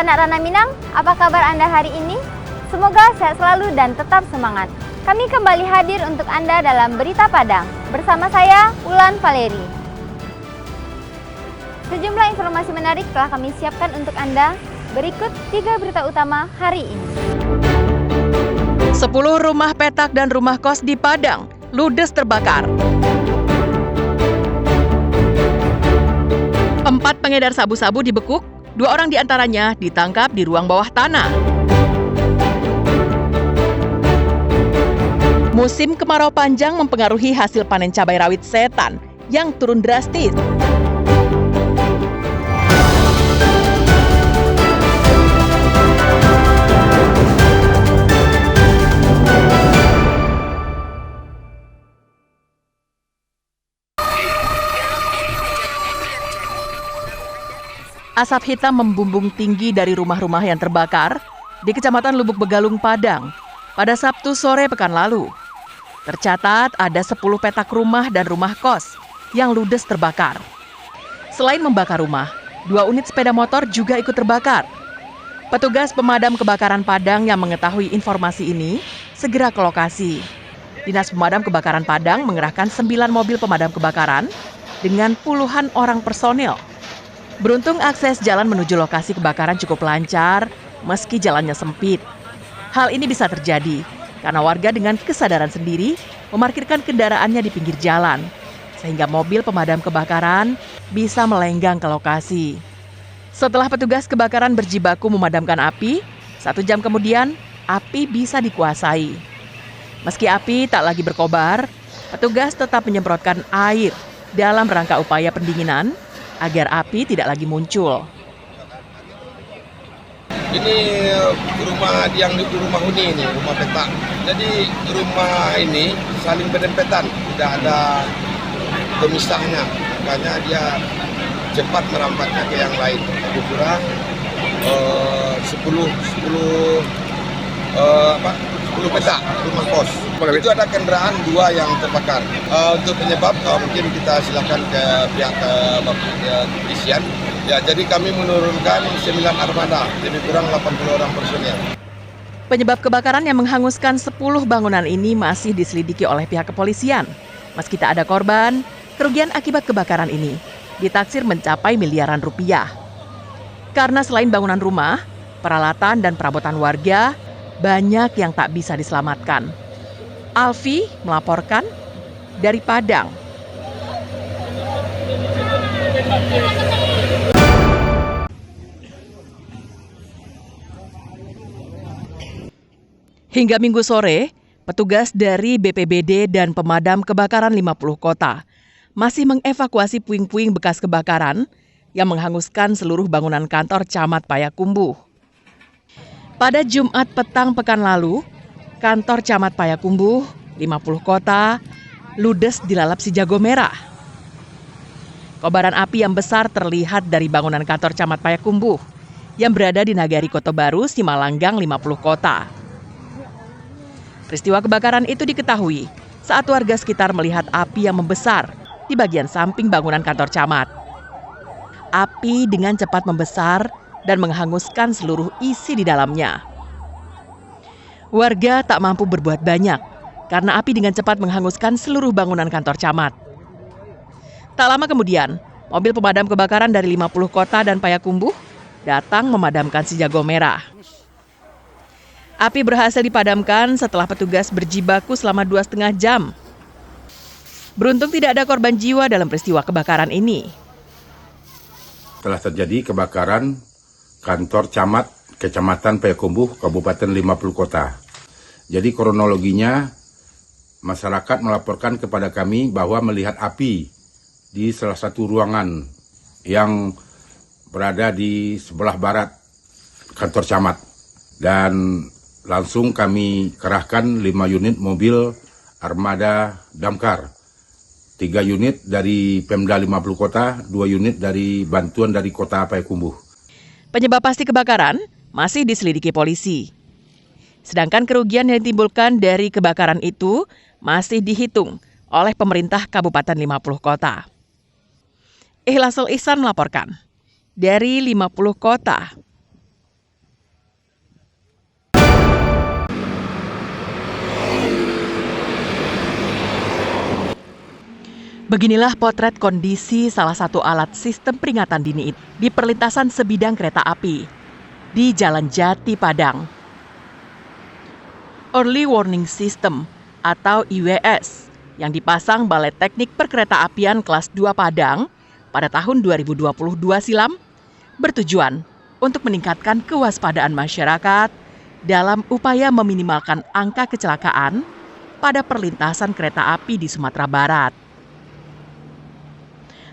anak Rana Minang, apa kabar Anda hari ini? Semoga sehat selalu dan tetap semangat. Kami kembali hadir untuk Anda dalam Berita Padang. Bersama saya, Ulan Valeri. Sejumlah informasi menarik telah kami siapkan untuk Anda. Berikut 3 berita utama hari ini. 10 rumah petak dan rumah kos di Padang ludes terbakar. 4 pengedar sabu-sabu dibekuk, 2 orang diantaranya ditangkap di ruang bawah tanah. Musim kemarau panjang mempengaruhi hasil panen cabai rawit setan yang turun drastis. Asap hitam membumbung tinggi dari rumah-rumah yang terbakar di Kecamatan Lubuk Begalung, Padang pada Sabtu sore pekan lalu. Tercatat ada 10 petak rumah dan rumah kos yang ludes terbakar. Selain membakar rumah, 2 unit sepeda motor juga ikut terbakar. Petugas pemadam kebakaran Padang yang mengetahui informasi ini segera ke lokasi. Dinas Pemadam Kebakaran Padang mengerahkan 9 mobil pemadam kebakaran dengan puluhan orang personil. Beruntung akses jalan menuju lokasi kebakaran cukup lancar meski jalannya sempit. Hal ini bisa terjadi karena warga dengan kesadaran sendiri memarkirkan kendaraannya di pinggir jalan, sehingga mobil pemadam kebakaran bisa melenggang ke lokasi. Setelah petugas kebakaran berjibaku memadamkan api, 1 jam kemudian api bisa dikuasai. Meski api tak lagi berkobar, petugas tetap menyemprotkan air dalam rangka upaya pendinginan agar api tidak lagi muncul. Ini rumah yang di rumah huni ini, rumah petak. Jadi rumah ini saling berdempetan, tidak ada pemisahnya. Makanya dia cepat merampaknya ke yang lain. Lebih kurang 10 petak rumah kos. Itu ada kendaraan 2 yang terbakar. Untuk penyebab mungkin kita silakan ke pihak kepolisian. Ya, jadi kami menurunkan 9 armada, lebih kurang 80 orang personil. Penyebab kebakaran yang menghanguskan 10 bangunan ini masih diselidiki oleh pihak kepolisian. Meski tak ada korban, kerugian akibat kebakaran ini ditaksir mencapai miliaran rupiah. Karena selain bangunan rumah, peralatan dan perabotan warga, banyak yang tak bisa diselamatkan. Alfi melaporkan dari Padang. Hingga Minggu sore, petugas dari BPBD dan pemadam kebakaran 50 kota masih mengevakuasi puing-puing bekas kebakaran yang menghanguskan seluruh bangunan kantor Camat Payakumbuh. Pada Jumat petang pekan lalu, kantor Camat Payakumbuh 50 kota ludes dilalap si jago merah. Kobaran api yang besar terlihat dari bangunan kantor Camat Payakumbuh yang berada di Nagari Kota Baru, Simalanggang 50 kota. Peristiwa kebakaran itu diketahui saat warga sekitar melihat api yang membesar di bagian samping bangunan kantor camat. Api dengan cepat membesar dan menghanguskan seluruh isi di dalamnya. Warga tak mampu berbuat banyak karena api dengan cepat menghanguskan seluruh bangunan kantor camat. Tak lama kemudian, mobil pemadam kebakaran dari 50 kota dan Payakumbuh datang memadamkan si jago merah. Api berhasil dipadamkan setelah petugas berjibaku selama 2,5 jam. Beruntung tidak ada korban jiwa dalam peristiwa kebakaran ini. Telah terjadi kebakaran kantor camat Kecamatan Payakumbuh, Kabupaten 50 Kota. Jadi kronologinya, masyarakat melaporkan kepada kami bahwa melihat api di salah satu ruangan yang berada di sebelah barat kantor camat. Dan langsung kami kerahkan 5 unit mobil armada damkar, 3 unit dari Pemda 50 Kota, 2 unit dari bantuan dari Kota Payakumbuh. Penyebab pasti kebakaran masih diselidiki polisi. Sedangkan kerugian yang ditimbulkan dari kebakaran itu masih dihitung oleh pemerintah Kabupaten 50 Kota. Ikhlasul Ihsan melaporkan dari 50 Kota. Beginilah potret kondisi salah satu alat sistem peringatan dini di perlintasan sebidang kereta api di Jalan Jati Padang. Early Warning System atau IWS yang dipasang Balai Teknik Perkeretaapian kelas 2 Padang pada tahun 2022 silam bertujuan untuk meningkatkan kewaspadaan masyarakat dalam upaya meminimalkan angka kecelakaan pada perlintasan kereta api di Sumatera Barat.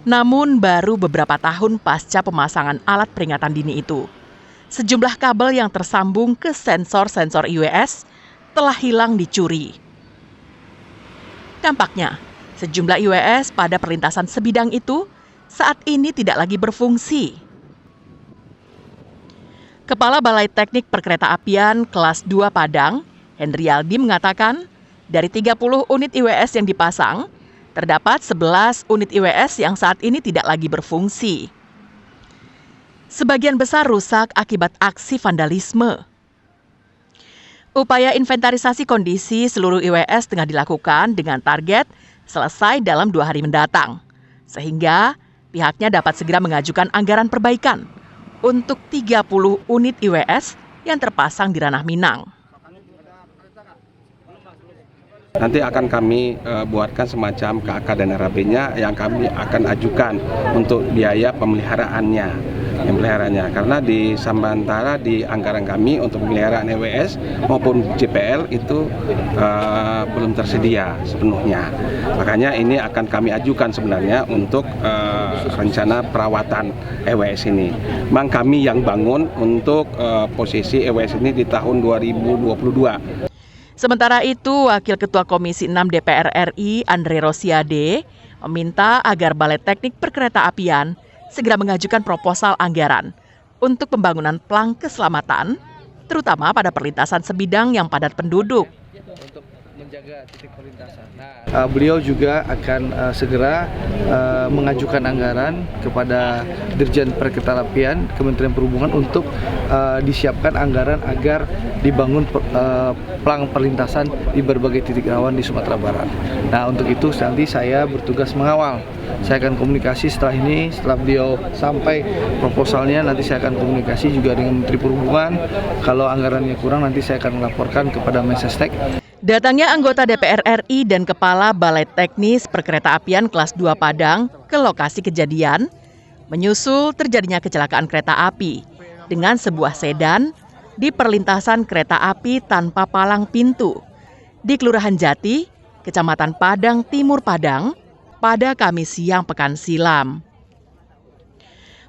Namun baru beberapa tahun pasca pemasangan alat peringatan dini itu, sejumlah kabel yang tersambung ke sensor-sensor IWS telah hilang dicuri. Dampaknya, sejumlah IWS pada perlintasan sebidang itu saat ini tidak lagi berfungsi. Kepala Balai Teknik Perkeretaapian kelas 2 Padang, Hendrialdi mengatakan, dari 30 unit IWS yang dipasang, terdapat 11 unit IWS yang saat ini tidak lagi berfungsi. Sebagian besar rusak akibat aksi vandalisme. Upaya inventarisasi kondisi seluruh IWS tengah dilakukan dengan target selesai dalam 2 hari mendatang, sehingga pihaknya dapat segera mengajukan anggaran perbaikan untuk 30 unit IWS yang terpasang di Ranah Minang. Nanti akan kami buatkan semacam KK dan RAB-nya yang kami akan ajukan untuk biaya pemeliharaannya. Karena di sementara di anggaran kami untuk pemeliharaan EWS maupun JPL itu belum tersedia sepenuhnya. Makanya ini akan kami ajukan sebenarnya untuk rencana perawatan EWS ini. Memang kami yang bangun untuk posisi EWS ini di tahun 2022. Sementara itu, Wakil Ketua Komisi 6 DPR RI, Andre Rosiade, meminta agar Balai Teknik Perkeretaapian segera mengajukan proposal anggaran untuk pembangunan plang keselamatan, terutama pada perlintasan sebidang yang padat penduduk. Untuk menjaga titik perlintasan. Beliau juga akan segera mengajukan anggaran kepada Dirjen Perkeretaapian Kementerian Perhubungan untuk disiapkan anggaran agar dibangun plang perlintasan di berbagai titik rawan di Sumatera Barat. Nah, untuk itu nanti saya bertugas mengawal. Saya akan komunikasi setelah ini, setelah beliau sampai proposalnya, nanti saya akan komunikasi juga dengan Menteri Perhubungan. Kalau anggarannya kurang, nanti saya akan melaporkan kepada Mensesnek. Datangnya anggota DPR RI dan Kepala Balai Teknis Perkeretaapian kelas 2 Padang ke lokasi kejadian menyusul terjadinya kecelakaan kereta api dengan sebuah sedan di perlintasan kereta api tanpa palang pintu di Kelurahan Jati, Kecamatan Padang Timur Padang pada Kamis siang pekan silam.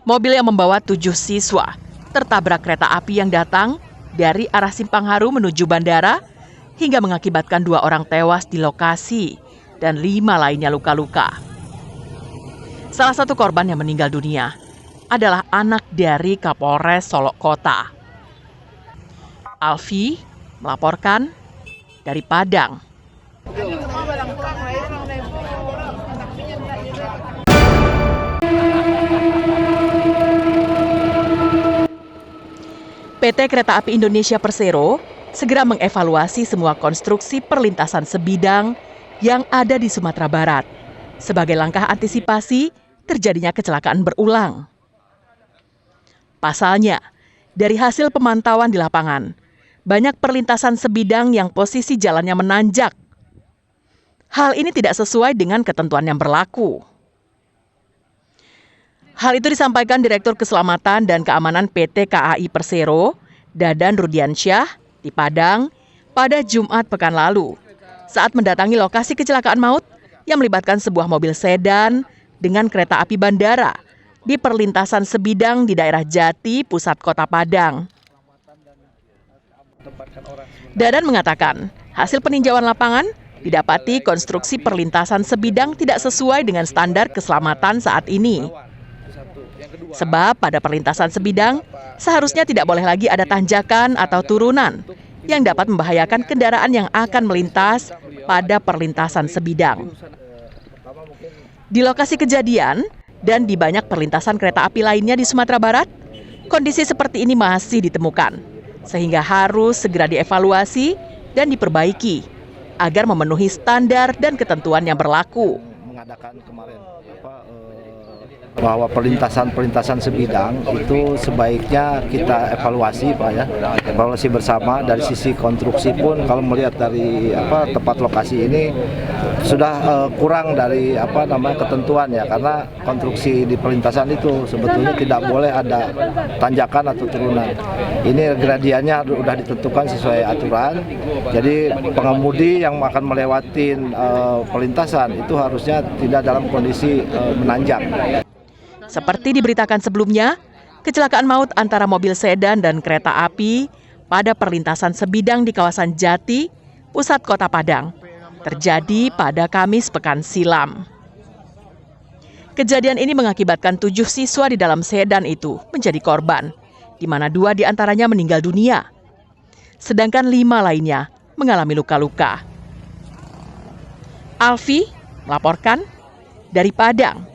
Mobil yang membawa 7 siswa tertabrak kereta api yang datang dari arah Simpang Haru menuju bandara hingga mengakibatkan 2 orang tewas di lokasi dan 5 lainnya luka-luka. Salah satu korban yang meninggal dunia adalah anak dari Kapolres Solok Kota. Alfi melaporkan dari Padang. PT Kereta Api Indonesia Persero segera mengevaluasi semua konstruksi perlintasan sebidang yang ada di Sumatera Barat sebagai langkah antisipasi terjadinya kecelakaan berulang. Pasalnya, dari hasil pemantauan di lapangan, banyak perlintasan sebidang yang posisi jalannya menanjak. Hal ini tidak sesuai dengan ketentuan yang berlaku. Hal itu disampaikan Direktur Keselamatan dan Keamanan PT KAI Persero, Dadan Rudiansyah, di Padang pada Jumat pekan lalu saat mendatangi lokasi kecelakaan maut yang melibatkan sebuah mobil sedan dengan kereta api bandara di perlintasan sebidang di daerah Jati, pusat kota Padang. Dadan mengatakan, hasil peninjauan lapangan didapati konstruksi perlintasan sebidang tidak sesuai dengan standar keselamatan saat ini. Sebab pada perlintasan sebidang, seharusnya tidak boleh lagi ada tanjakan atau turunan yang dapat membahayakan kendaraan yang akan melintas pada perlintasan sebidang. Di lokasi kejadian dan di banyak perlintasan kereta api lainnya di Sumatera Barat, kondisi seperti ini masih ditemukan, sehingga harus segera dievaluasi dan diperbaiki agar memenuhi standar dan ketentuan yang berlaku. mengadakan kemarin bahwa perlintasan sebidang itu sebaiknya kita evaluasi Pak ya, evaluasi bersama. Dari sisi konstruksi pun kalau melihat dari tempat lokasi ini sudah kurang dari ketentuan ya, karena konstruksi di perlintasan itu sebetulnya tidak boleh ada tanjakan atau turunan. Ini gradiennya sudah ditentukan sesuai aturan. Jadi pengemudi yang akan melewati perlintasan itu harusnya tidak dalam kondisi menanjak. Seperti diberitakan sebelumnya, kecelakaan maut antara mobil sedan dan kereta api pada perlintasan sebidang di kawasan Jati, pusat kota Padang, terjadi pada Kamis pekan silam. Kejadian ini mengakibatkan 7 siswa di dalam sedan itu menjadi korban, di mana 2 diantaranya meninggal dunia. Sedangkan 5 lainnya mengalami luka-luka. Alfi melaporkan dari Padang.